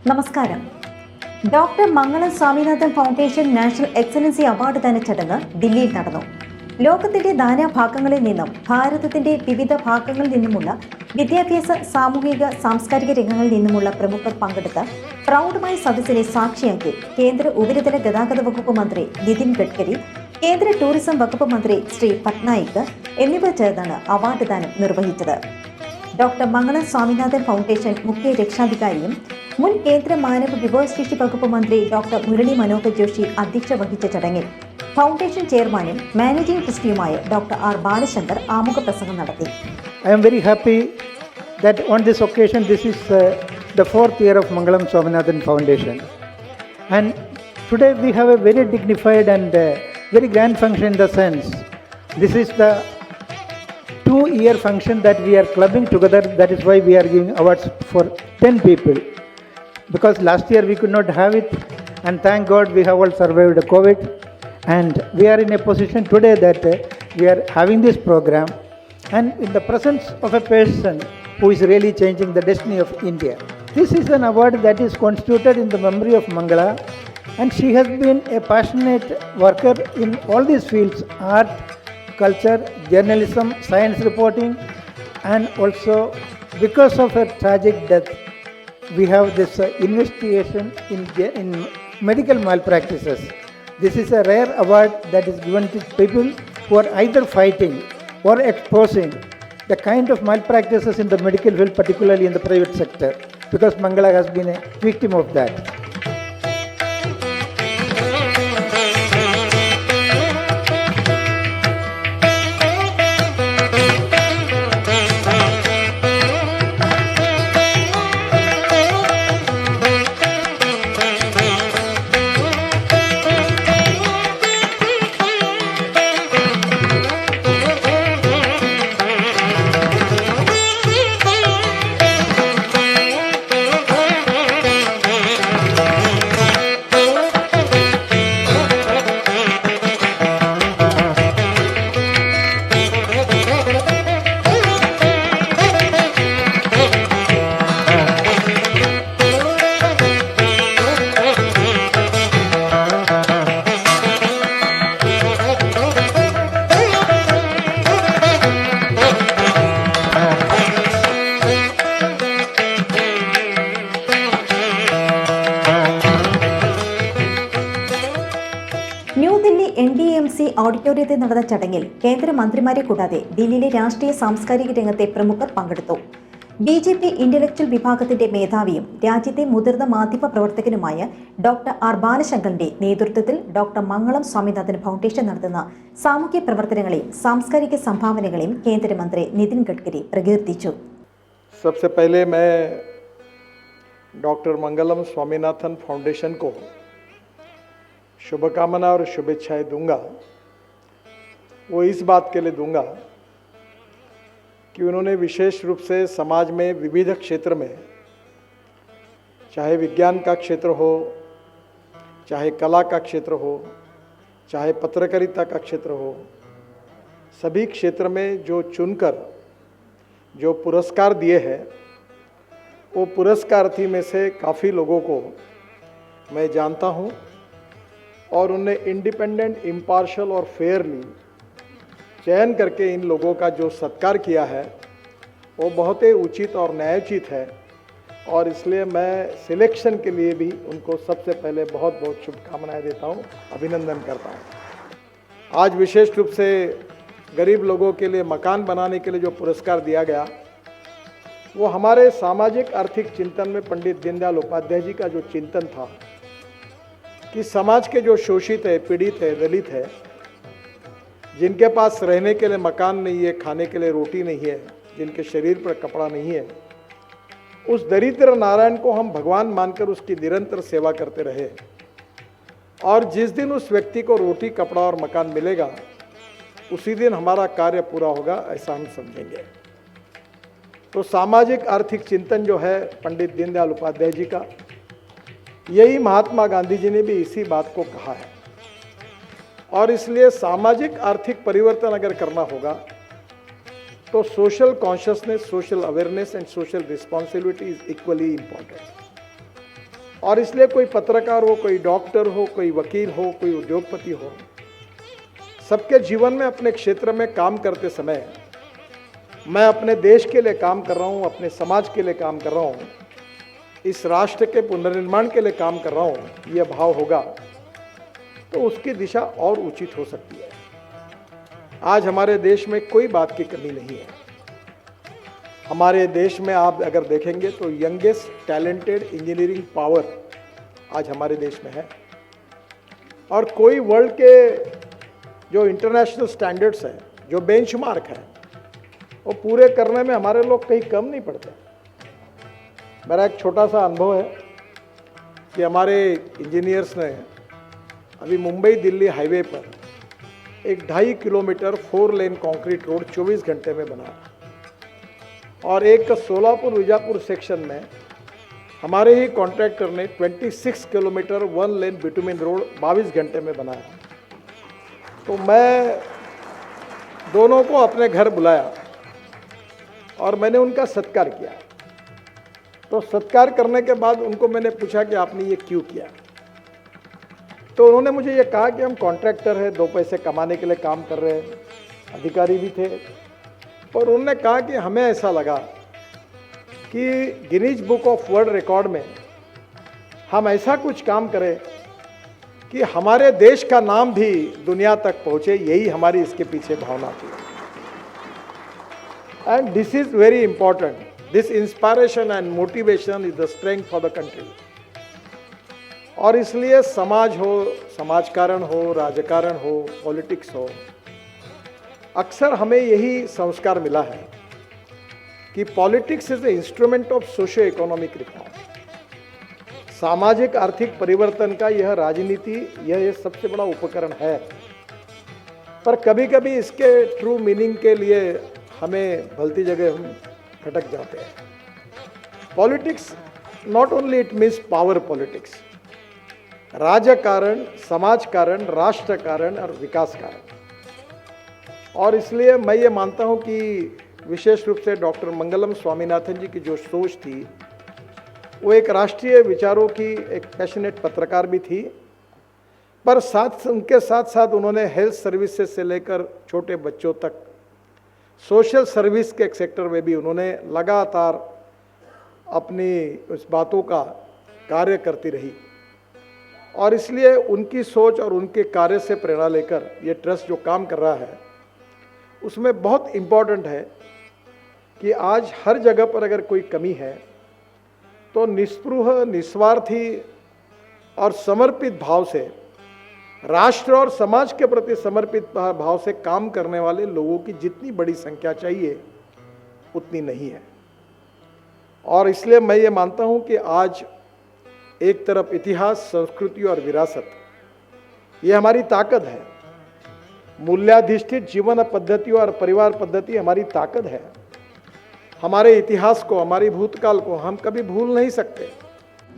നമസ്കാരം. Doctor Mangalam Swaminathan foundation national excellency award ദാന ചടങ്ങ് ദില്ലിയിൽ നടന്നു. ലോകത്തിന്റെ നാനാഭാഗങ്ങളിൽ നിന്നും ഭാരതത്തിന്റെ വിവിധ ഭാഗങ്ങളിൽ നിന്നുമുള്ള വിദ്യാഭ്യാസ, സാമൂഹിക, സാംസ്കാരിക രംഗങ്ങളിൽ നിന്നുമുള്ള പ്രമുഖർ പങ്കെടുത്ത പ്രൗഢമായ സദസ്സിനെ സാക്ഷിയാക്കി കേന്ദ്ര ഉപരിതല ഗതാഗത വകുപ്പ് മന്ത്രി നിതിൻ ഗഡ്കരി, കേന്ദ്ര ടൂറിസം വകുപ്പ് മന്ത്രി ശ്രീ പട്നായിക് എന്നിവർ ചേർന്നാണ് അവാർഡ് ദാനം നിർവഹിച്ചത്. ഡോക്ടർ മംഗളം സ്വാമിനാഥൻ ഫൗണ്ടേഷൻ മുഖ്യ രക്ഷാധികാരിയും മുൻ കേന്ദ്ര മാനവ വിഭവശേഷി വകുപ്പ് മന്ത്രി ഡോക്ടർ മുരളി മനോഹർ ജോഷി അധ്യക്ഷത വഹിച്ച ചടങ്ങിൽ ഫൗണ്ടേഷൻ ചെയർമാനും മാനേജിംഗ് ട്രസ്റ്റിയുമായ ഡോക്ടർ ആർ ബാലശങ്കർ ആമുഖ പ്രസംഗം നടത്തി. I am very happy that on this occasion, this is the fourth year of Mangalam Swaminathan Foundation. And today we have a very dignified and very grand function in the sense, this is the 2-year function that we are clubbing together. That is why we are giving awards for 10 people. Because last year we could not have it, and thank God we have all survived the COVID. And we are in a position today that we are having this program, and in the presence of a person who is really changing the destiny of India. This is an award that is constituted in the memory of Mangala, and she has been a passionate worker in all these fields: art, culture, journalism, science reporting, and also because of her tragic death, we have this investigation in medical malpractices. This is a rare award that is given to people who are either fighting or exposing the kind of malpractices in the medical field, particularly in the private sector, because Mangala has been a victim of that. New Delhi NDMC ഓഡിറ്റോറിയത്തിൽ നടന്ന ചടങ്ങിൽ കേന്ദ്രമന്ത്രിമാരെ കൂടാതെ ദില്ലിയിലെ രാഷ്ട്രീയ സാംസ്കാരിക രംഗത്തെ പ്രമുഖർ പങ്കെടുത്തു. BJP ഇന്റലക്ച്വൽ വിഭാഗത്തിന്റെ മേധാവിയും രാജ്യത്തെ മുതിർന്ന മാധ്യമ പ്രവർത്തകനുമായ ഡോക്ടർ ആർ ബാലശങ്കറിന്റെ നേതൃത്വത്തിൽ ഡോക്ടർ മംഗളം സ്വാമിനാഥൻ ഫൗണ്ടേഷൻ നടത്തുന്ന സാമൂഹ്യ പ്രവർത്തനങ്ങളെയും സാംസ്കാരിക സംഭാവനകളെയും കേന്ദ്രമന്ത്രി നിതിൻ ഗഡ്കരി പ്രകീർത്തിച്ചു. सबसे पहले मैं डॉक्टर मंगलम स्वामीनाथन फाउंडेशन को शुभकामना और शुभेच्छाएं दूंगा. वो इस बात के लिए दूंगा कि उन्होंने विशेष रूप से समाज में विविध क्षेत्र में, चाहे विज्ञान का क्षेत्र हो, चाहे कला का क्षेत्र हो, चाहे पत्रकारिता का क्षेत्र हो, सभी क्षेत्र में जो चुनकर जो पुरस्कार दिए हैं, वो पुरस्कार्थी में से काफ़ी लोगों को मैं जानता हूँ और उनने इंडिपेंडेंट, इम्पार्शल और फेयरली चयन करके इन लोगों का जो सत्कार किया है वो बहुत ही उचित और न्यायोचित है. और इसलिए मैं सिलेक्शन के लिए भी उनको सबसे पहले बहुत बहुत शुभकामनाएं देता हूँ, अभिनंदन करता हूँ. आज विशेष रूप से गरीब लोगों के लिए मकान बनाने के लिए जो पुरस्कार दिया गया, वो हमारे सामाजिक आर्थिक चिंतन में पंडित दीनदयाल उपाध्याय जी का जो चिंतन था कि समाज के जो शोषित है, पीड़ित है, दलित है, जिनके पास रहने के लिए मकान नहीं है, खाने के लिए रोटी नहीं है, जिनके शरीर पर कपड़ा नहीं है, उस दरिद्र नारायण को हम भगवान मानकर उसकी निरंतर सेवा करते रहे. और जिस दिन उस व्यक्ति को रोटी, कपड़ा और मकान मिलेगा, उसी दिन हमारा कार्य पूरा होगा, ऐसा हम समझेंगे. तो सामाजिक आर्थिक चिंतन जो है पंडित दीनदयाल उपाध्याय जी का, यही महात्मा गांधी जी ने भी इसी बात को कहा है. और इसलिए सामाजिक आर्थिक परिवर्तन अगर करना होगा तो social consciousness, social awareness and social responsibility is equally important. और इसलिए कोई पत्रकार हो, कोई डॉक्टर हो, कोई वकील हो, कोई उद्योगपति हो, सबके जीवन में अपने क्षेत्र में काम करते समय मैं अपने देश के लिए काम कर रहा हूँ, अपने समाज के लिए काम कर रहा हूँ, इस राष्ट्र के पुनर्निर्माण के लिए काम कर रहा हूँ, यह भाव होगा तो उसकी दिशा और उचित हो सकती है। आज हमारे देश में कोई बात की कमी नहीं है। हमारे देश में आप अगर देखेंगे तो यंगेस्ट टैलेंटेड इंजीनियरिंग पावर आज हमारे देश में है, और कोई वर्ल्ड के जो इंटरनेशनल स्टैंडर्ड्स हैं, जो बेंचमार्क है, वो पूरे करने में हमारे लोग कहीं कम नहीं पड़ते। मेरा एक छोटा सा अनुभव है कि हमारे इंजीनियर्स ने अभी मुंबई दिल्ली हाईवे पर एक 2.5 किलोमीटर 4 लेन कंक्रीट रोड 24 घंटे में बनाया, और एक सोलापुर विजापुर सेक्शन में हमारे ही कॉन्ट्रैक्टर ने 26 किलोमीटर 1 लेन बिटुमिन रोड 22 घंटे में बनाया। तो मैं दोनों को अपने घर बुलाया और मैंने उनका सत्कार किया। तो सत्कार करने के बाद उनको मैंने पूछा कि आपने ये क्यों किया। तो उन्होंने मुझे ये कहा कि हम कॉन्ट्रैक्टर हैं, 2 पैसे कमाने के लिए काम कर रहे हैं, अधिकारी भी थे, और उन्होंने कहा कि हमें ऐसा लगा कि Guinness book of world record में हम ऐसा कुछ काम करें कि हमारे देश का नाम भी दुनिया तक पहुंचे, यही हमारी इसके पीछे भावना थी। And this is very important, this inspiration and motivation is the strength for the country. और इसलिए समाज हो, समाजकारण हो, राजकारण हो, पॉलिटिक्स हो, अक्सर हमें यही संस्कार मिला है कि politics is a instrument of socio economic reform. सामाजिक आर्थिक परिवर्तन का यह राजनीति, यह सबसे बड़ा उपकरण है, पर कभी कभी इसके ट्रू मीनिंग के लिए हमें भलती जगह हम भटक जाते हैं। Politics not only it means power politics, राजकारण, समाज कारण, राष्ट्र कारण और विकास कारण। और इसलिए मैं ये मानता हूँ कि विशेष रूप से डॉक्टर मंगलम स्वामीनाथन जी की जो सोच थी, वो एक राष्ट्रीय विचारों की एक पैशनेट पत्रकार भी थी, पर उनके साथ साथ उन्होंने हेल्थ सर्विसेज से लेकर छोटे बच्चों तक सोशल सर्विस के एक सेक्टर में भी उन्होंने लगातार अपनी उस बातों का कार्य करती रही। और इसलिए उनकी सोच और उनके कार्य से प्रेरणा लेकर ये ट्रस्ट जो काम कर रहा है, उसमें बहुत इम्पॉर्टेंट है कि आज हर जगह पर अगर कोई कमी है तो निस्पृह, निस्वार्थी और समर्पित भाव से, राष्ट्र और समाज के प्रति समर्पित भाव से काम करने वाले लोगों की जितनी बड़ी संख्या चाहिए उतनी नहीं है। और इसलिए मैं ये मानता हूँ कि आज एक तरफ इतिहास, संस्कृति और विरासत, ये हमारी ताकत है। मूल्याधिष्ठित जीवन पद्धति और परिवार पद्धति हमारी ताकत है। हमारे इतिहास को, हमारी भूतकाल को हम कभी भूल नहीं सकते।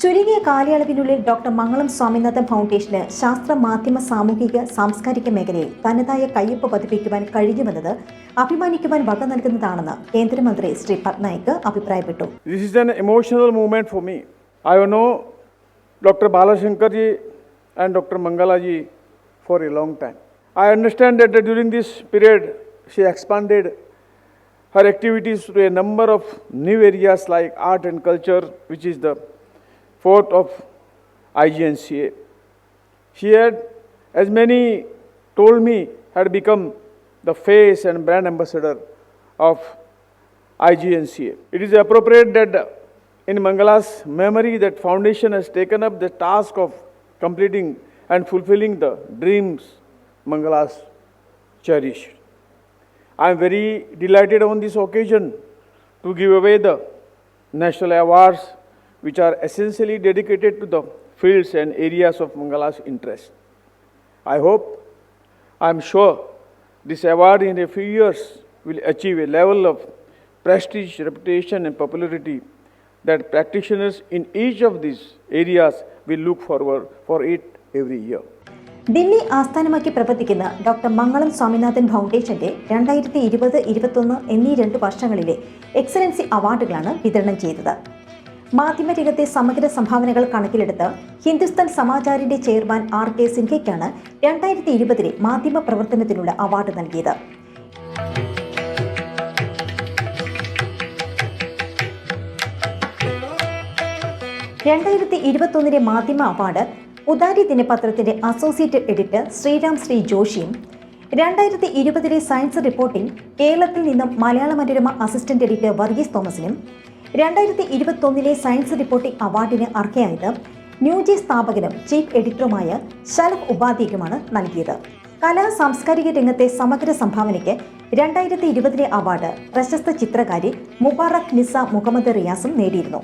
ചുരുങ്ങിയ കാലയളവിനുള്ളിൽ ഡോക്ടർ മംഗളം സ്വാമിനാഥൻ ഫൗണ്ടേഷന് ശാസ്ത്ര, മാധ്യമ, സാമൂഹിക, സാംസ്കാരിക മേഖലയിൽ തനതായ കയ്യൊപ്പ് പതിപ്പിക്കുവാൻ കഴിഞ്ഞുവെന്നത് അഭിമാനിക്കുവാൻ വക നൽകുന്നതാണെന്ന് കേന്ദ്രമന്ത്രി ശ്രീ പട്നായിക് അഭിപ്രായപ്പെട്ടു. This is an emotional moment for me. I know Dr. Balashankar ji and Dr. Mangala ji for a long time. I understand that during this period she expanded her activities to a number of new areas like art and culture, which is the forte of IGNCA. She had, as many told me, had become the face and brand ambassador of IGNCA. It is appropriate that in Mangala's memory that foundation has taken up the task of completing and fulfilling the dreams Mangala's cherished. I am very delighted on this occasion to give away the national awards which are essentially dedicated to the fields and areas of Mangala's interest. I hope, I am sure, this award in a few years will achieve a level of prestige, reputation and popularity that practitioners in each of these areas will look forward for it every year. Delhi ആസ്ഥാനമാക്കി പ്രവർത്തിക്കുന്ന doctor Mangalam Swaminathan ഫൗണ്ടേഷന്റെ 2020-21 എന്നീ 2 വർഷങ്ങളിലെ excellency അവാർഡുകളാണ് വിതരണം ചെയ്തത്. മാധ്യമരംഗത്തെ സമഗ്ര സംഭാവനകൾ കണക്കിലെടുത്ത് ഹിന്ദുസ്ഥാൻ സമാചാറിന്റെ ചെയർമാൻ RK സിൻഹയ്ക്കാണ് 2020 മാധ്യമ പ്രവർത്തനത്തിനുള്ള അവാർഡ് നൽകിയത്. ിലെ മാധ്യമ അവാർഡ് ഉദാരി ദിനപത്രത്തിന്റെ അസോസിയേറ്റ് എഡിറ്റർ ശ്രീരാം ശ്രീ ജോഷിയും 2020 സയൻസ് റിപ്പോർട്ടിംഗ് കേരളത്തിൽ നിന്നും മലയാള മനോരമ അസിസ്റ്റന്റ് എഡിറ്റർ വർഗീസ് തോമസിനും 2021 സയൻസ് റിപ്പോർട്ടിംഗ് അവാർഡിന് അർഹയായത് ന്യൂജി സ്ഥാപകനും ചീഫ് എഡിറ്ററുമായ ശലഭ് ഉപാധ്യയ്ക്കുമാണ് നൽകിയത്. കലാ സാംസ്കാരിക രംഗത്തെ സമഗ്ര സംഭാവനയ്ക്ക് 2020 അവാർഡ് പ്രശസ്ത ചിത്രകാരി മുബാറക് നിസ മുഹമ്മദ് റിയാസും നേടിയിരുന്നു.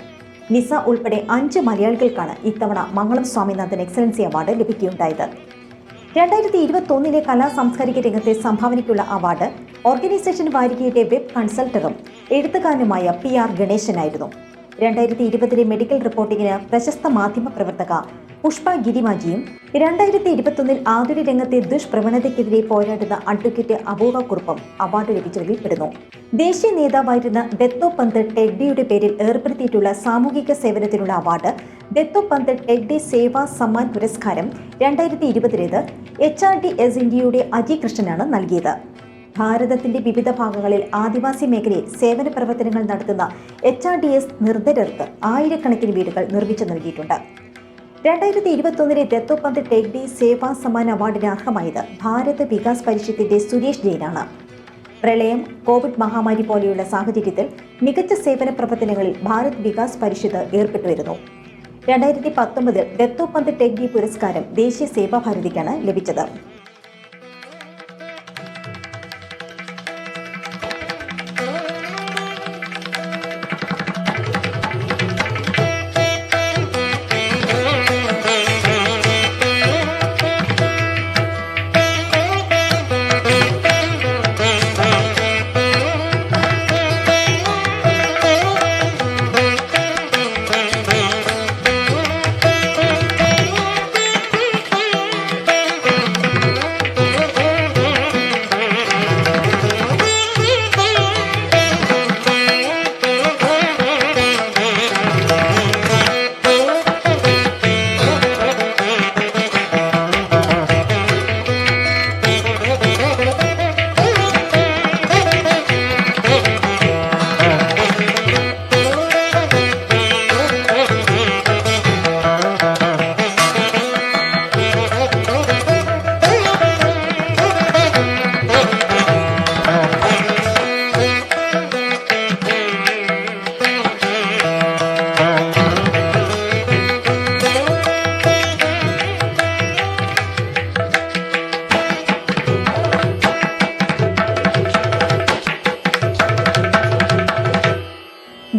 നിസ ഉൾപ്പെടെ 5 മലയാളികൾക്കാണ് ഇത്തവണ മംഗളം സ്വാമിനാഥൻ എക്സലൻസി അവാർഡ് ലഭിക്കുകയുണ്ടായത്. 2021 കലാ സാംസ്കാരിക രംഗത്തെ സംഭാവനയ്ക്കുള്ള അവാർഡ് ഓർഗനൈസേഷൻ വാരികയുടെ വെബ് കൺസൾട്ടറും എഴുത്തുകാരനുമായ PR ഗണേശനായിരുന്നു. 2020 മെഡിക്കൽ റിപ്പോർട്ടിംഗിന് പ്രശസ്ത മാധ്യമ പ്രവർത്തക പുഷ്പ ഗിരിമാജിയും 2021 ആതുര രംഗത്തെ ദുഷ്പ്രവണതയ്ക്കെതിരെ പോരാടുന്ന അഡ്വക്കേറ്റ് അപൂർവ കുറുപ്പും അവാർഡ് ലഭിച്ചവരിൽ പെടുന്നു. ദേശീയ നേതാവായിരുന്ന ദത്തോപന്ത് ടെഗ്ഡിയുടെ പേരിൽ ഏർപ്പെടുത്തിയിട്ടുള്ള സാമൂഹിക സേവനത്തിനുള്ള അവാർഡ് ദത്തോപന്ത് ടെഗ്ഡി സേവാ സമ്മാൻ പുരസ്കാരം 2020 HRDS ഇന്ത്യയുടെ അജി കൃഷ്ണനാണ് നൽകിയത്. ഭാരതത്തിന്റെ വിവിധ ഭാഗങ്ങളിൽ ആദിവാസി മേഖലയിൽ സേവന പ്രവർത്തനങ്ങൾ നടത്തുന്ന HRDS നിർധരർക്ക് ആയിരക്കണക്കിന് വീടുകൾ നിർമ്മിച്ചു നൽകിയിട്ടുണ്ട്. 2021 ദത്തോപന്ത് ടെഗ്ഡി സേവാ സമ്മാൻ അവാർഡിന് അർഹമായത് ഭാരത് വികാസ് പരിഷത്തിന്റെ സുരേഷ് ജെയിനാണ്. പ്രളയം, കോവിഡ് മഹാമാരി പോലെയുള്ള സാഹചര്യത്തിൽ മികച്ച സേവന പ്രവർത്തനങ്ങളിൽ ഭാരത് വികാസ് പരിഷത്ത് ഏർപ്പെട്ടുവരുന്നു. 2019 ദത്തോപന്ത് ടെഗ്ഡി പുരസ്കാരം ദേശീയ സേവാഭാരതിക്കാണ് ലഭിച്ചത്.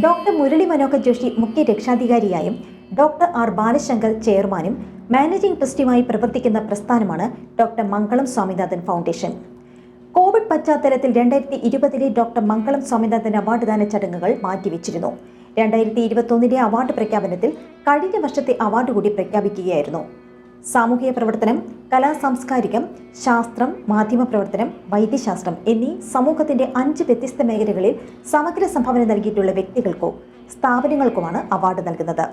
ഡോക്ടർ മുരളി മനോഹർ ജോഷി മുഖ്യ രക്ഷാധികാരിയായും ഡോക്ടർ R ബാലശങ്കർ ചെയർമാനും മാനേജിംഗ് ട്രസ്റ്റിയുമായി പ്രവർത്തിക്കുന്ന പ്രസ്ഥാനമാണ് doctor Mangalam Swaminathan foundation. Covid പശ്ചാത്തലത്തിൽ 2020 ഡോക്ടർ മംഗളം സ്വാമിനാഥൻ അവാർഡ് ദാന ചടങ്ങുകൾ മാറ്റിവെച്ചിരുന്നു. 2021 അവാർഡ് പ്രഖ്യാപനത്തിൽ കഴിഞ്ഞ വർഷത്തെ അവാർഡ് കൂടി പ്രഖ്യാപിക്കുകയായിരുന്നു. സാമൂഹിക പ്രവർത്തനം, കലാ സാംസ്കാരികം, ശാസ്ത്രം, മാധ്യമപ്രവർത്തനം, വൈദ്യശാസ്ത്രം എന്നീ സമൂഹത്തിന്റെ 5 വ്യത്യസ്ത മേഖലകളിൽ സമഗ്ര സംഭാവന നൽകിയിട്ടുള്ള വ്യക്തികൾക്കോ സ്ഥാപനങ്ങൾക്കുമാണ് അവാർഡ് നൽകുന്നത്.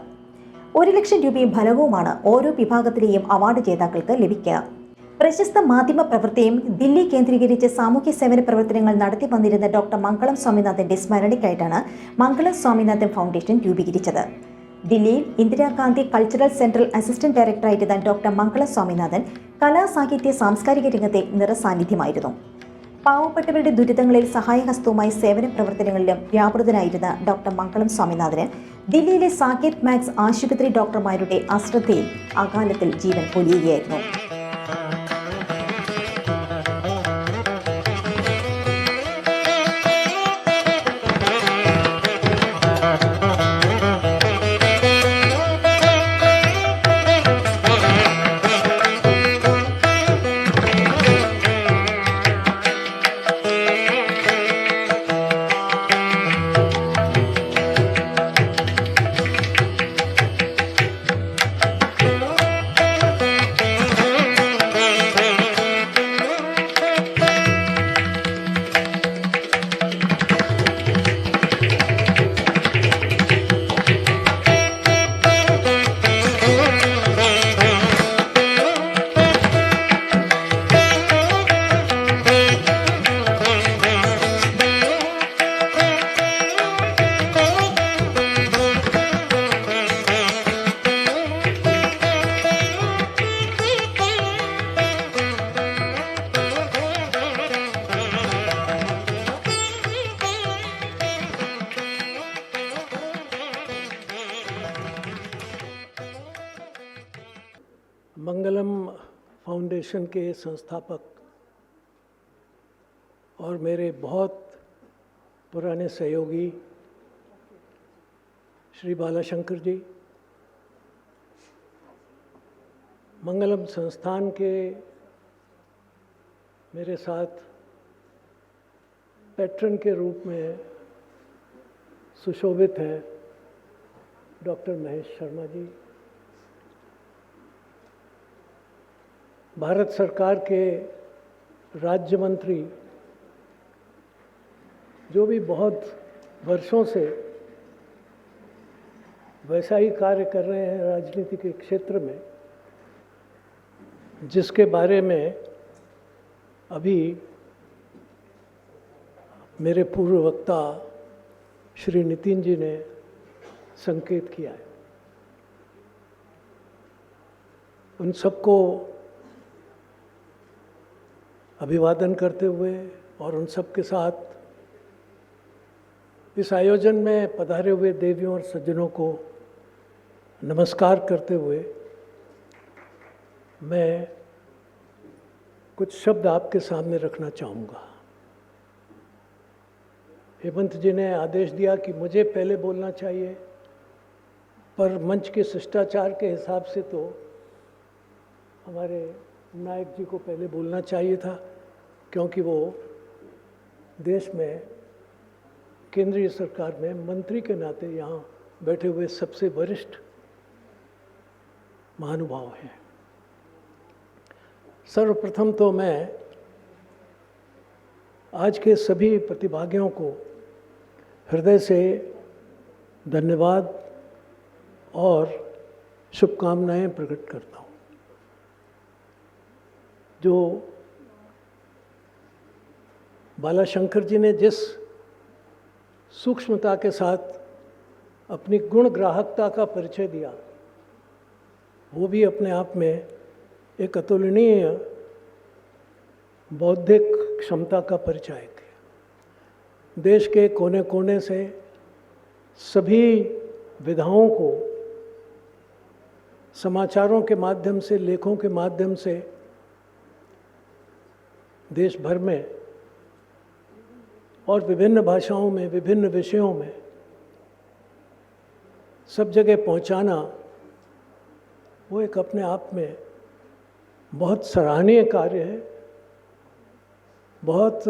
1 ലക്ഷം രൂപയും ഫലകവുമാണ് ഓരോ വിഭാഗത്തിലെയും അവാർഡ് ജേതാക്കൾക്ക് ലഭിക്കുക. പ്രശസ്ത മാധ്യമ പ്രവർത്തകയും ദില്ലി കേന്ദ്രീകരിച്ച് സാമൂഹ്യ സേവന പ്രവർത്തനങ്ങൾ നടത്തി വന്നിരുന്ന ഡോക്ടർ മംഗളം സ്വാമിനാഥന്റെ സ്മരണയ്ക്കായിട്ടാണ് മംഗളം സ്വാമിനാഥൻ ഫൗണ്ടേഷൻ രൂപീകരിച്ചത്. ദില്ലിയിൽ Indira Gandhi cultural central assistant ഡയറക്ടറായിരുന്ന doctor Mangalam Swaminathan കലാ, സാഹിത്യ, സാംസ്കാരിക രംഗത്തെ നിറസാന്നിധ്യമായിരുന്നു. പാവപ്പെട്ടവരുടെ ദുരിതങ്ങളിൽ സഹായഹസ്തവുമായി സേവന പ്രവർത്തനങ്ങളിലും വ്യാപൃതനായിരുന്ന ഡോക്ടർ മംഗളം സ്വാമിനാഥന് ദില്ലിയിലെ സാകേത് മാക്സ് ആശുപത്രി ഡോക്ടർമാരുടെ അശ്രദ്ധയിൽ അകാലത്തിൽ ജീവൻ പൊലിയുകയായിരുന്നു. मंगलम फाउंडेशन के संस्थापक और मेरे बहुत पुराने सहयोगी श्री बालाशंकर जी, मंगलम संस्थान के मेरे साथ पैट्रन के रूप में सुशोभित हैं डॉक्टर महेश शर्मा जी, भारत सरकार के राज्य मंत्री जो भी बहुत वर्षों से वैसा ही कार्य कर रहे हैं राजनीति के क्षेत्र में, जिसके बारे में अभी मेरे पूर्व वक्ता श्री नितिन जी ने संकेत किया है। उन सबको अभिवादन करते हुए और उन सब के साथ इस आयोजन में पधारे हुए देवियों और सज्जनों को नमस्कार करते हुए मैं कुछ शब्द आपके सामने रखना चाहूँगा। हेमंत जी ने आदेश दिया कि मुझे पहले बोलना चाहिए, पर मंच के शिष्टाचार के हिसाब से तो हमारे नायक जी को पहले बोलना चाहिए था, क्योंकि वो देश में केंद्रीय सरकार में मंत्री के नाते यहाँ बैठे हुए सबसे वरिष्ठ महानुभाव हैं। सर्वप्रथम तो मैं आज के सभी प्रतिभागियों को हृदय से धन्यवाद और शुभकामनाएं प्रकट करता हूँ। जो बालाशंकर जी ने जिस सूक्ष्मता के साथ अपनी गुण ग्राहकता का परिचय दिया, वो भी अपने आप में एक अतुलनीय बौद्धिक क्षमता का परिचायक है। देश के कोने कोने से सभी विधाओं को समाचारों के माध्यम से, लेखों के माध्यम से देश भर में और विभिन्न भाषाओं में, विभिन्न विषयों में सब जगह पहुंचाना, वो एक अपने आप में बहुत सराहनीय कार्य है, बहुत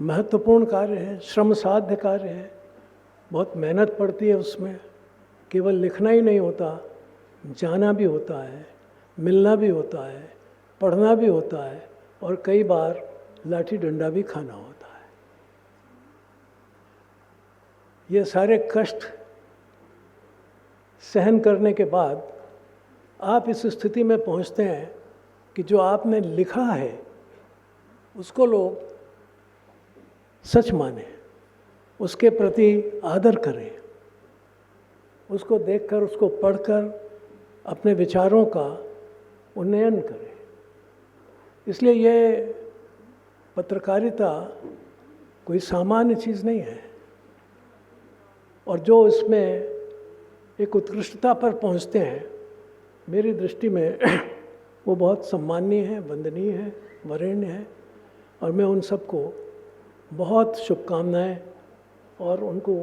महत्वपूर्ण कार्य है, श्रम साध्य कार्य है, बहुत मेहनत पड़ती है उसमें। केवल लिखना ही नहीं होता, जाना भी होता है, मिलना भी होता है, पढ़ना भी होता है और कई बार लाठी डंडा भी खाना होता है। ये सारे कष्ट सहन करने के बाद आप इस स्थिति में पहुंचते हैं कि जो आपने लिखा है उसको लोग सच माने, उसके प्रति आदर करें, उसको देखकर, उसको पढ़कर अपने विचारों का उन्नयन करें। इसलिए ये पत्रकारिता कोई सामान्य चीज़ नहीं है, और जो इसमें एक उत्कृष्टता पर पहुंचते हैं, मेरी दृष्टि में वो बहुत सम्माननीय है, वंदनीय है, वरेण्य है, और मैं उन सबको बहुत शुभकामनाएं और उनको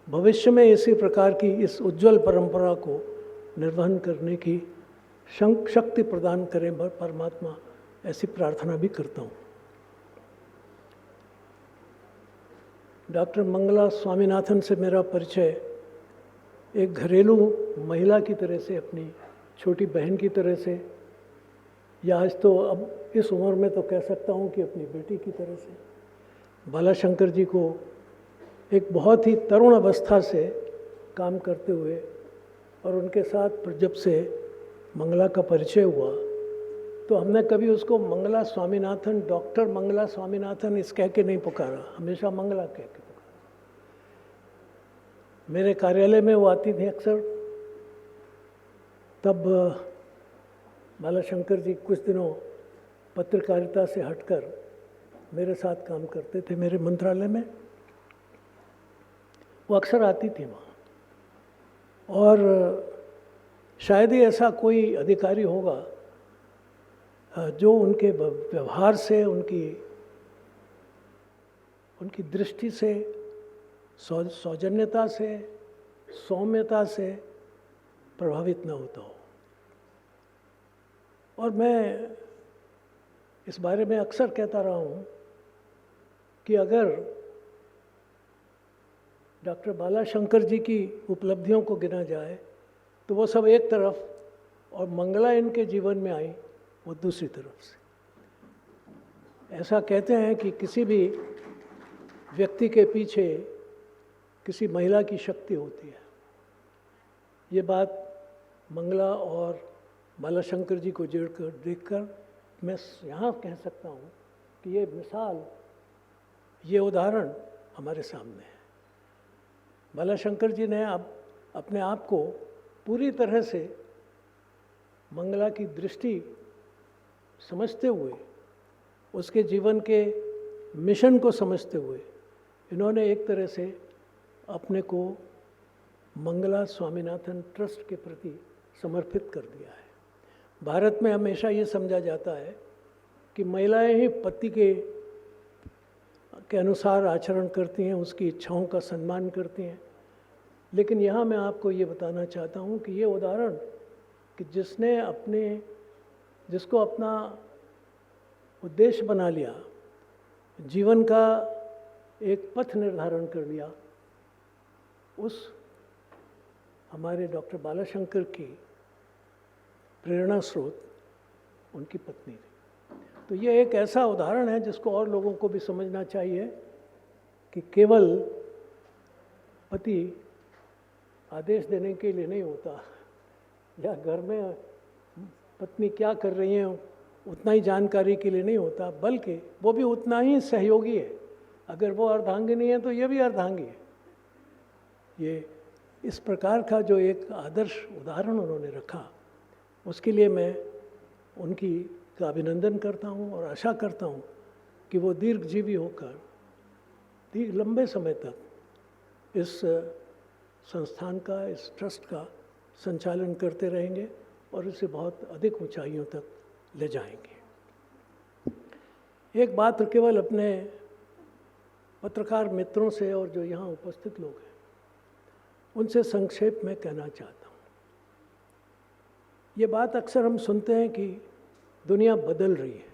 भविष्य में इसी प्रकार की इस उज्जवल परंपरा को निर्वहन करने की शक्ति प्रदान करें परमात्मा, ऐसी प्रार्थना भी करता हूँ। डॉक्टर मंगला स्वामीनाथन से मेरा परिचय एक घरेलू महिला की तरह से, अपनी छोटी बहन की तरह से, या आज तो अब इस उम्र में तो कह सकता हूँ कि अपनी बेटी की तरह से, बालाशंकर जी को एक बहुत ही तरुण अवस्था से काम करते हुए और उनके साथ जब से मंगला का परिचय हुआ, तो हमने कभी उसको मंगला स्वामीनाथन, डॉक्टर मंगला स्वामीनाथन इस कह के नहीं पुकारा, हमेशा मंगला कह के पुकारा। मेरे कार्यालय में वो आती थी अक्सर, तब बालाशंकर जी कुछ दिनों पत्रकारिता से हटकर मेरे साथ काम करते थे मेरे मंत्रालय में। वो अक्सर आती थी वहाँ, और शायद ही ऐसा कोई अधिकारी होगा जो उनके व्यवहार से, उनकी दृष्टि से, सौजन्यता से, सौम्यता से प्रभावित न होता हो। और मैं इस बारे में अक्सर कहता रहा हूँ कि अगर डॉक्टर बालाशंकर जी की उपलब्धियों को गिना जाए तो वो सब एक तरफ और मंगला इनके जीवन में आई वो दूसरी तरफ से। ऐसा कहते हैं कि किसी भी व्यक्ति के पीछे किसी महिला की शक्ति होती है। ये बात मंगला और बालाशंकर जी को जोड़कर देखकर मैं यहाँ कह सकता हूँ कि ये मिसाल, ये उदाहरण हमारे सामने है। बालाशंकर जी ने अब अपने आप को पूरी तरह से मंगला की दृष्टि समझते हुए, उसके जीवन के मिशन को समझते हुए, इन्होंने एक तरह से अपने को मंगला स्वामीनाथन ट्रस्ट के प्रति समर्पित कर दिया है। भारत में हमेशा ये समझा जाता है कि महिलाएं ही पति के अनुसार आचरण करती हैं, उसकी इच्छाओं का सम्मान करती हैं। लेकिन यहाँ मैं आपको ये बताना चाहता हूँ कि ये उदाहरण कि जिसको अपना उद्देश्य बना लिया, जीवन का एक पथ निर्धारण कर लिया, उस हमारे डॉक्टर बालाशंकर की प्रेरणा स्रोत उनकी पत्नी थी। तो ये एक ऐसा उदाहरण है जिसको और लोगों को भी समझना चाहिए कि केवल पति आदेश देने के लिए नहीं होता, या घर में पत्नी क्या कर रही है उतना ही जानकारी के लिए नहीं होता, बल्कि वो भी उतना ही सहयोगी है। अगर वो अर्धांगिनी है तो ये भी अर्धांगी है। ये इस प्रकार का जो एक आदर्श उदाहरण उन्होंने रखा, उसके लिए मैं उनकी का अभिनंदन करता हूँ और आशा करता हूँ कि वो दीर्घजीवी होकर लंबे समय तक इस संस्थान का, इस ट्रस्ट का संचालन करते रहेंगे और इसे बहुत अधिक ऊंचाइयों तक ले जाएंगे। एक बात केवल अपने पत्रकार मित्रों से और जो यहाँ उपस्थित लोग हैं उनसे संक्षेप में कहना चाहता हूँ। ये बात अक्सर हम सुनते हैं कि दुनिया बदल रही है।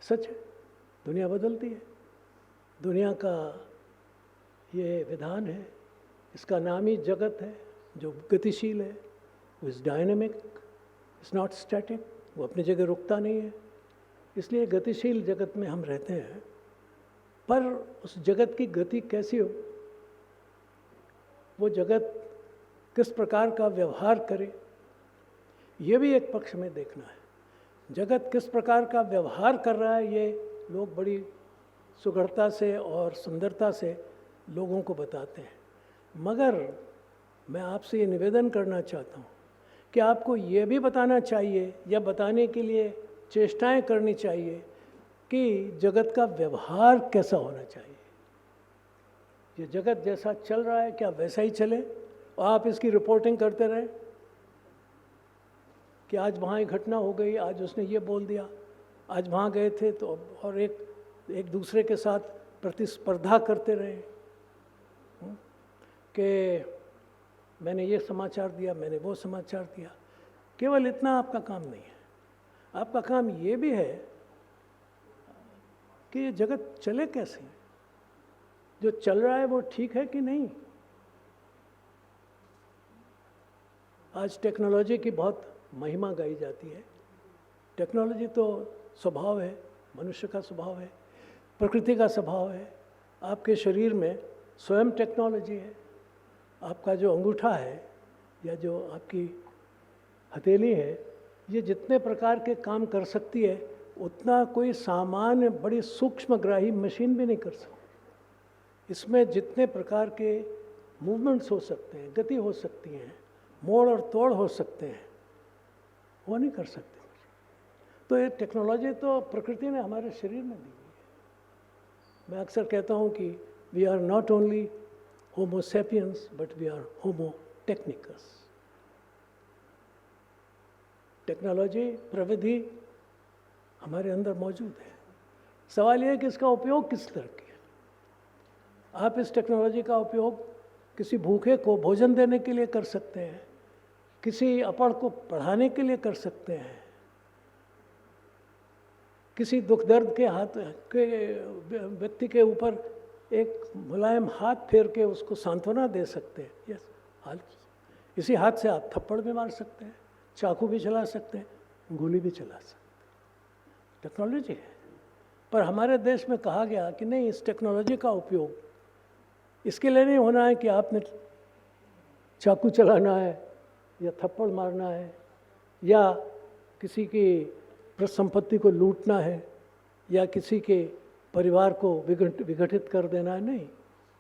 सच है, दुनिया बदलती है। दुनिया का ये विधान है, इसका नाम ही जगत है, जो गतिशील है। वो is dynamic, is not static, वो अपनी जगह रुकता नहीं है। इसलिए गतिशील जगत में हम रहते हैं। पर उस जगत की गति कैसी हो, वो जगत किस प्रकार का व्यवहार करे, ये भी एक पक्ष में देखना है। जगत किस प्रकार का व्यवहार कर रहा है, ये लोग बड़ी सुगढ़ता से और सुंदरता से लोगों को बताते हैं। मगर मैं आपसे ये निवेदन करना चाहता हूँ कि आपको ये भी बताना चाहिए या बताने के लिए चेष्टाएं करनी चाहिए कि जगत का व्यवहार कैसा होना चाहिए। ये जगत जैसा चल रहा है क्या वैसा ही चले और आप इसकी रिपोर्टिंग करते रहें कि आज वहाँ एक घटना हो गई, आज उसने ये बोल दिया, आज वहाँ गए थे तो, और एक दूसरे के साथ प्रतिस्पर्धा करते रहे कि मैंने ये समाचार दिया, मैंने वो समाचार दिया। केवल इतना आपका काम नहीं है। आपका काम ये भी है कि ये जगत चले कैसे, जो चल रहा है वो ठीक है कि नहीं। आज टेक्नोलॉजी की बहुत महिमा गाई जाती है। टेक्नोलॉजी तो स्वभाव है, मनुष्य का स्वभाव है, प्रकृति का स्वभाव है। आपके शरीर में स्वयं टेक्नोलॉजी है। आपका जो अंगूठा है या जो आपकी हथेली है, ये जितने प्रकार के काम कर सकती है उतना कोई सामान्य बड़ी सूक्ष्मग्राही मशीन भी नहीं कर सकती। इसमें जितने प्रकार के मूवमेंट्स हो सकते हैं, गति हो सकती हैं, मोड़ और तोड़ हो सकते हैं, वो नहीं कर सकते। तो ये टेक्नोलॉजी तो प्रकृति ने हमारे शरीर में दी हुई है। मैं अक्सर कहता हूँ कि we are not only homo sapiens but we are homo technicus. Technology, प्रविधि हमारे अंदर मौजूद है। सवाल यह है कि इसका उपयोग किस तरह किया। आप इस टेक्नोलॉजी का उपयोग किसी भूखे को भोजन देने के लिए कर सकते हैं, किसी अपढ़ को पढ़ाने के लिए कर सकते हैं, किसी दुख दर्द के हाथ के व्यक्ति के ऊपर एक मुलायम हाथ फेर के उसको सांत्वना दे सकते हैं। यस, इसी हाथ से आप थप्पड़ भी मार सकते हैं, चाकू भी चला सकते हैं, गोली भी चला सकते हैं। टेक्नोलॉजी है। पर हमारे देश में कहा गया कि नहीं, इस टेक्नोलॉजी का उपयोग इसके लिए नहीं होना है कि आपने चाकू चलाना है या थप्पड़ मारना है या किसी की संपत्ति को लूटना है या किसी के परिवार को विघटित कर देना है। नहीं,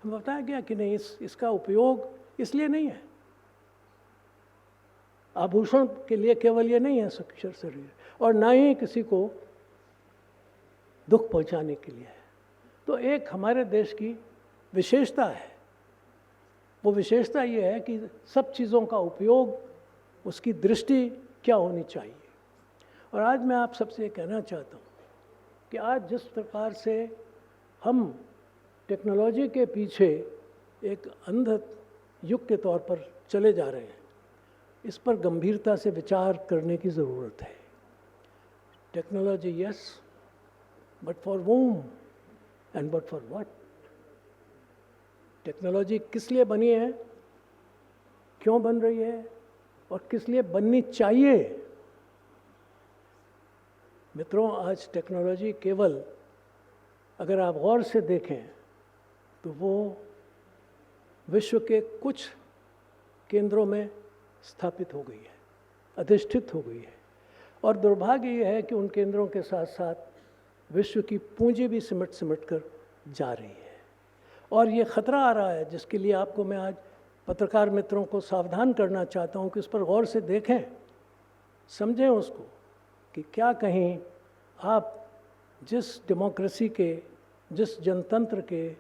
हम बताया गया कि नहीं, इसका उपयोग इसलिए नहीं है, आभूषण के लिए केवल ये नहीं है शरीर, और ना ही किसी को दुख पहुंचाने के लिए है। तो एक हमारे देश की विशेषता है, वो विशेषता ये है कि सब चीज़ों का उपयोग, उसकी दृष्टि क्या होनी चाहिए। और आज मैं आप सबसे ये कहना चाहता हूँ कि आज जिस प्रकार से हम टेक्नोलॉजी के पीछे एक अंध युग के तौर पर चले जा रहे हैं, इस पर गंभीरता से विचार करने की ज़रूरत है। Technology yes, but for whom and but for what. Technology किस लिए बनी है, क्यों बन रही है और किस लिए बननी चाहिए। मित्रों, आज टेक्नोलॉजी केवल अगर आप गौर से देखें तो वो विश्व के कुछ केंद्रों में स्थापित हो गई है, अधिष्ठित हो गई है। और दुर्भाग्य ये है कि उन केंद्रों के साथ साथ विश्व की पूंजी भी सिमट कर जा रही है। और ये ख़तरा आ रहा है, जिसके लिए आपको मैं आज पत्रकार मित्रों को सावधान करना चाहता हूँ कि उस पर गौर से देखें, समझें उसको, कि क्या कहीं आप जिस डेमोक्रेसी के, जिस जनतंत्र के,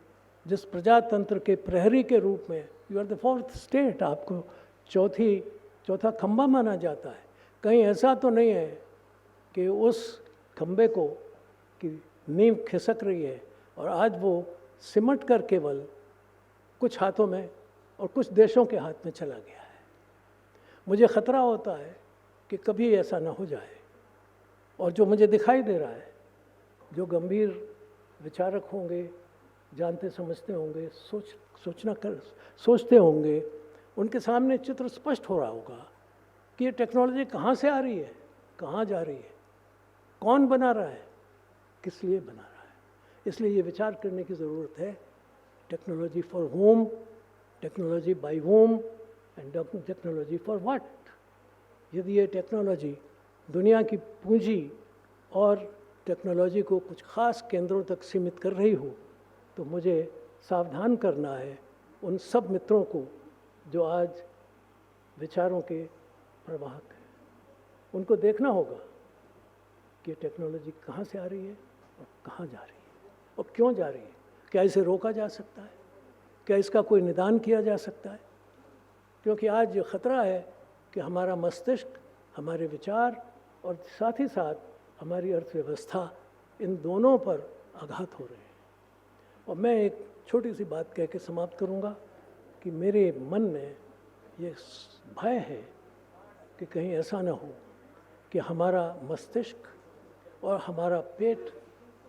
जिस प्रजातंत्र के प्रहरी के रूप में, you are the fourth state, आपको चौथा खंबा माना जाता है, कहीं ऐसा तो नहीं है कि उस खंबे को की नींव खिसक रही है और आज वो सिमट कर केवल कुछ हाथों में और कुछ देशों के हाथ में चला गया है। मुझे ख़तरा होता है कि कभी ऐसा ना हो जाए। और जो मुझे दिखाई दे रहा है, जो गंभीर विचारक होंगे, जानते समझते होंगे, सोचते होंगे, उनके सामने चित्र स्पष्ट हो रहा होगा कि ये टेक्नोलॉजी कहाँ से आ रही है, कहाँ जा रही है, कौन बना रहा है, किस लिए बना रहा है। इसलिए ये विचार करने की ज़रूरत है, technology for home, technology by home and technology for what. यदि ये टेक्नोलॉजी दुनिया की पूंजी और टेक्नोलॉजी को कुछ ख़ास केंद्रों तक सीमित कर रही हो, तो मुझे सावधान करना है उन सब मित्रों को जो आज विचारों के प्रवाहक हैं। उनको देखना होगा कि टेक्नोलॉजी कहाँ से आ रही है और कहाँ जा रही है और क्यों जा रही है। क्या इसे रोका जा सकता है, क्या इसका कोई निदान किया जा सकता है। क्योंकि आज जो ख़तरा है कि हमारा मस्तिष्क, हमारे विचार और साथ ही साथ हमारी अर्थव्यवस्था, इन दोनों पर आघात हो रहे हैं। और मैं एक छोटी सी बात कह के समाप्त करूँगा कि मेरे मन में ये भय है कि कहीं ऐसा ना हो कि हमारा मस्तिष्क और हमारा पेट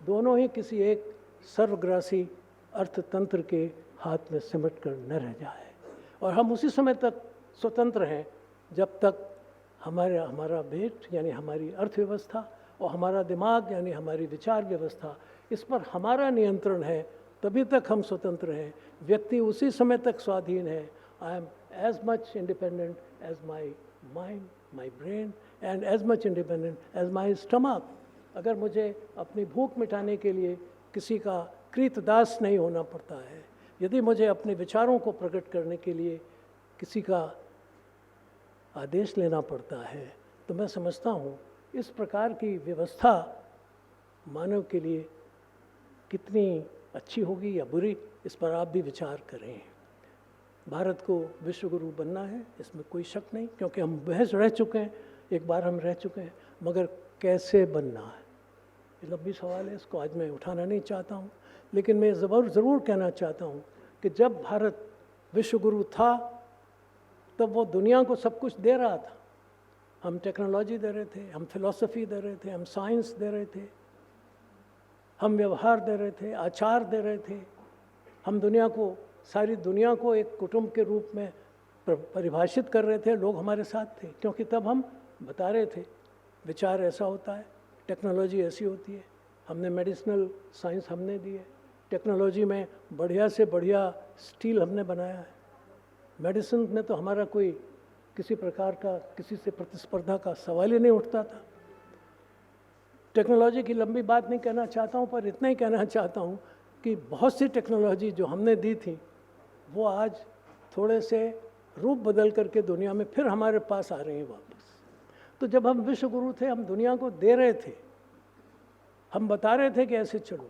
दोनों ही किसी एक सर्वग्रासी अर्थतंत्र के हाथ में सिमट कर न रह जाए और हम उसी समय तक स्वतंत्र हैं जब तक हमारा पेट यानी हमारी अर्थव्यवस्था और हमारा दिमाग यानी हमारी विचार व्यवस्था, इस पर हमारा नियंत्रण है, तभी तक हम स्वतंत्र हैं। व्यक्ति उसी समय तक स्वाधीन है। I am as much independent as my mind, my brain and as much independent as my stomach. अगर मुझे अपनी भूख मिटाने के लिए किसी का कृतदास नहीं होना पड़ता है, यदि मुझे अपने विचारों को प्रकट करने के लिए किसी का आदेश लेना पड़ता है, तो मैं समझता हूँ इस प्रकार की व्यवस्था मानव के लिए कितनी अच्छी होगी या बुरी, इस पर आप भी विचार करें। भारत को विश्व गुरु बनना है, इसमें कोई शक नहीं, क्योंकि हम बहस रह चुके हैं एक बार हम रह चुके हैं, मगर कैसे बनना है ये लंबी सवाल है, इसको आज मैं उठाना नहीं चाहता हूँ। लेकिन मैं ज़रूर कहना चाहता हूँ कि जब भारत विश्व गुरु था तब वो दुनिया को सब कुछ दे रहा था। हम टेक्नोलॉजी दे रहे थे, हम फिलॉसफी दे रहे थे, हम साइंस दे रहे थे, हम व्यवहार दे रहे थे, आचार दे रहे थे। हम दुनिया को, सारी दुनिया को एक कुटुंब के रूप में परिभाषित कर रहे थे। लोग हमारे साथ थे क्योंकि तब हम बता रहे थे विचार ऐसा होता है, टेक्नोलॉजी ऐसी होती है। हमने मेडिसिनल साइंस हमने दी है, टेक्नोलॉजी में बढ़िया से बढ़िया स्टील हमने बनाया है। मेडिसिन में तो हमारा कोई किसी प्रकार का किसी से प्रतिस्पर्धा का सवाल ही नहीं उठता था। टेक्नोलॉजी की लंबी बात नहीं कहना चाहता हूँ, पर इतना ही कहना चाहता हूँ कि बहुत सी टेक्नोलॉजी जो हमने दी थी वो आज थोड़े से रूप बदल करके दुनिया में फिर हमारे पास आ रही हैं वापस। तो जब हम विश्व गुरु थे, हम दुनिया को दे रहे थे, हम बता रहे थे कि ऐसे चलो।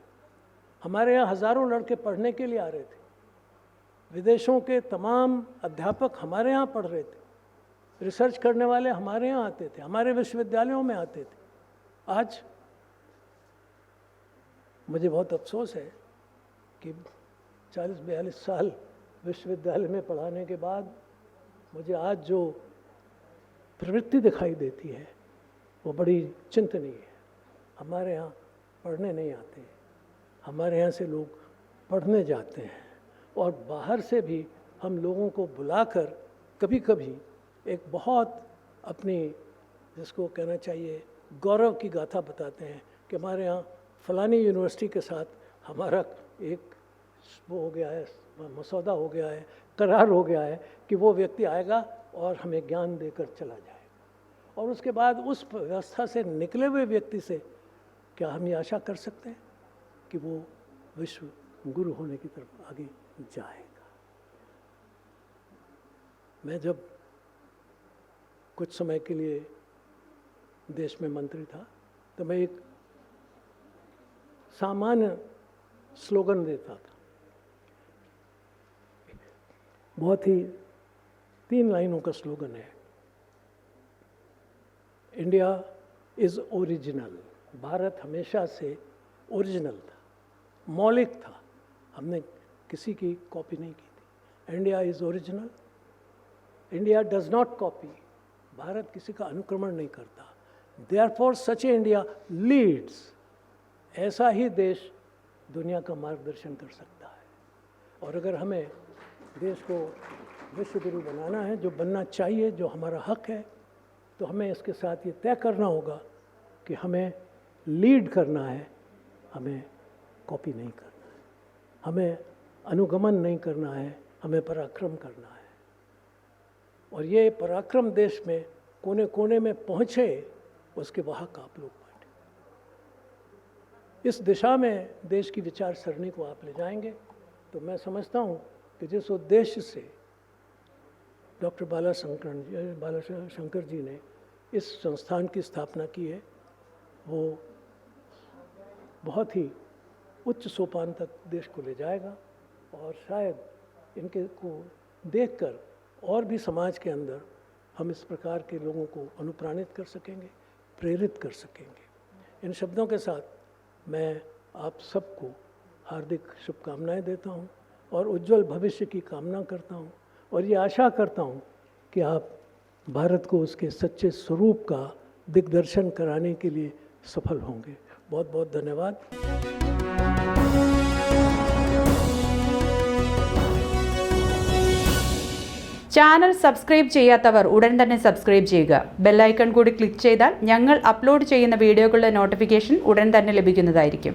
हमारे यहाँ हज़ारों लड़के पढ़ने के लिए आ रहे थे, विदेशों के तमाम अध्यापक हमारे यहाँ पढ़ रहे थे, रिसर्च करने वाले हमारे यहाँ आते थे, हमारे विश्वविद्यालयों में आते थे। आज मुझे बहुत अफसोस है कि 40-42 साल विश्वविद्यालय में पढ़ाने के बाद मुझे आज जो प्रवृत्ति दिखाई देती है वो बड़ी चिंतनीय है। हमारे यहाँ पढ़ने नहीं आते, हमारे यहाँ से लोग पढ़ने जाते हैं, और बाहर से भी हम लोगों को बुलाकर कभी कभी एक बहुत अपनी, जिसको कहना चाहिए, गौरव की गाथा बताते हैं कि हमारे यहाँ फलानी यूनिवर्सिटी के साथ हमारा एक वो हो गया है, मसौदा हो गया है, करार हो गया है कि वो व्यक्ति आएगा और हमें ज्ञान देकर चला जाएगा। और उसके बाद उस व्यवस्था से निकले हुए व्यक्ति से क्या हम ये आशा कर सकते हैं कि वो विश्व गुरु होने की तरफ आगे जाएगा? मैं जब कुछ समय के लिए देश में मंत्री था तो मैं एक सामान्य स्लोगन देता था, बहुत ही 3 लाइनों का स्लोगन है, इंडिया इज ओरिजिनल। भारत हमेशा से ओरिजिनल था, मौलिक था, हमने किसी की कॉपी नहीं की थी। India is original, India does not copy, Bharat किसी का अनुक्रमण नहीं करता। देयरफॉर सच ए इंडिया लीड्स, ऐसा ही देश दुनिया का मार्गदर्शन कर सकता है। और अगर हमें देश को विश्व गुरु बनाना है, जो बनना चाहिए, जो हमारा हक है, तो हमें इसके साथ ये तय करना होगा कि हमें लीड करना है, हमें कॉपी नहीं करना है, हमें अनुगमन नहीं करना है, हमें पराक्रम करना है। और ये पराक्रम देश में कोने कोने में पहुँचे, उसके वाहक आप लोग बांटे। इस दिशा में देश की विचार सरणी को आप ले जाएंगे तो मैं समझता हूँ कि जिस उद्देश्य से डॉक्टर बालाशंकर जी ने इस संस्थान की स्थापना की है, वो बहुत ही उच्च सोपान तक देश को ले जाएगा। और शायद इनके को देखकर और भी समाज के अंदर हम इस प्रकार के लोगों को अनुप्राणित कर सकेंगे, प्रेरित कर सकेंगे। इन शब्दों के साथ मैं आप सबको हार्दिक शुभकामनाएं देता हूं और उज्जवल भविष्य की कामना करता हूं, और ये आशा करता हूं कि आप भारत को उसके सच्चे स्वरूप का दिग्दर्शन कराने के लिए सफल होंगे। बहुत बहुत धन्यवाद। ചാനൽ സബ്സ്ക്രൈബ് ചെയ്യാത്തവർ ഉടൻ തന്നെ സബ്സ്ക്രൈബ് ചെയ്യുക. ബെൽ ഐക്കൺ കൂടി ക്ലിക്ക് ചെയ്താൽ ഞങ്ങൾ അപ്ലോഡ് ചെയ്യുന്ന വീഡിയോകളുടെ നോട്ടിഫിക്കേഷൻ ഉടൻ തന്നെ ലഭിക്കുന്നതായിരിക്കും.